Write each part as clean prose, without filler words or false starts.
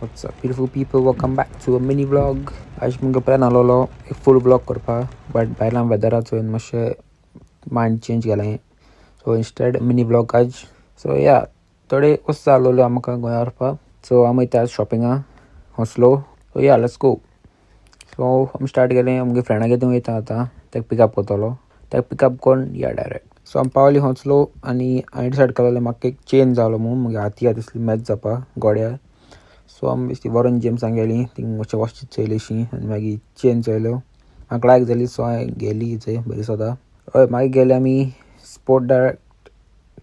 What's up, beautiful people? Welcome back to a mini vlog. आज मुगे plan आलोलो एक फूल vlog करपा, बट भायल्या वेदराचो मातशें मायंड चेंज केलें, सो इंस्टेड मिनी व्लॉग आज. सो या थोडे वस्तू आलोल्यो आमकां गोंया व्हरपा, सो आमी वयता आज शॉपिंगा वचलो. सो या लेट्स गो. सो आमी स्टार्ट केलें, आमगे फ्रेंडागे थंय वयता आतां, ताका पिकअप करतलो. ताका पिकअप करून या डायरेक्ट. सो आमी पावली वचलो आनी हांवें डिसायड केलें म्हाका एक चेन जालो म्हणून म्हगे हाती दिसली मॅच जावपा गोड्या. सो आमी बेश्टी वरून जेम्सांक गेलीं, थिंग मातशें वॉचीस चोयलीं आनी मागीर चेन चोयल्यो. म्हाका लायक जाली, सो हांवें गेली थंय बरी सदां. हय मागीर गेले आमी स्पोर्ट डायरेक्ट.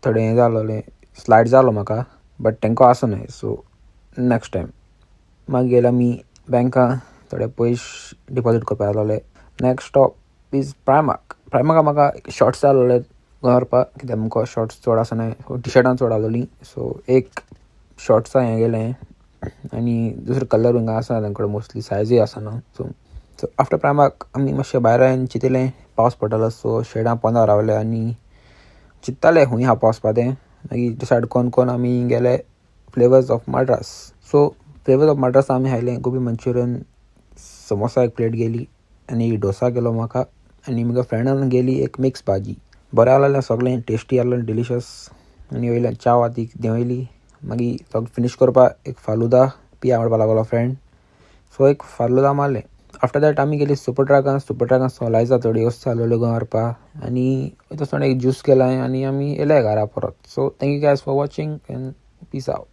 थोडें हें जालोलें, स्लायड जालो म्हाका, बट तांकां आसूं सो नॅक्स्ट टायम. मागीर गेले आमी बँकां, थोडे पयशे डिपॉजीट करपा जालोले. Next stop is Primark. प्रायमार्काक म्हाका शॉर्ट्स जाय आसलोले गोंया व्हरपाक, कित्याक आमकां शॉर्ट्स चड आसनाय, टी शर्टां चड आसलोलीं. सो एक शॉर्ट्सा हें गेलें आनी दुसरे कलर हिंगा आसा तांकडे मोस्टली सायजूय आसना. सो आफ्टर प्रायमार्क आमी मातशें भायर आयन चिंतिल्लें पावस पडटलो, सो शेडां पोंदा रावले आनी चिंत्ताले खूंय हा पावस तें. मागीर डिसायड कोन्न आमी गेले flavours of Madras. So flavours of Madras आमी खायलें गोबी मंचुरियन, समोसा एक प्लेट गेली आनी डोसा गेलो म्हाका. आनी म्हज्या फ्रेंडान गेली एक मिक्स भाजी. बरें आहलेलें सगळें, टेस्टी आहलें, डिलिशियस. आनी वयल्यान च्या ती देंवयली. मागीर सगळें फिनीश करपा एक फालुदा पिया म्हणपा लागलो फ्रेंड, सो एक फालुदा मारलें. आफ्टर दॅट आमी गेली सुपर ट्रकान सोलायजा थोडी वस्तू आसलोल्यो गोंया व्हरपा, आनी वयता आसतना एक ज्यूस केलें आनी आमी येयले घरा परत. So thank you guys for watching end peace out.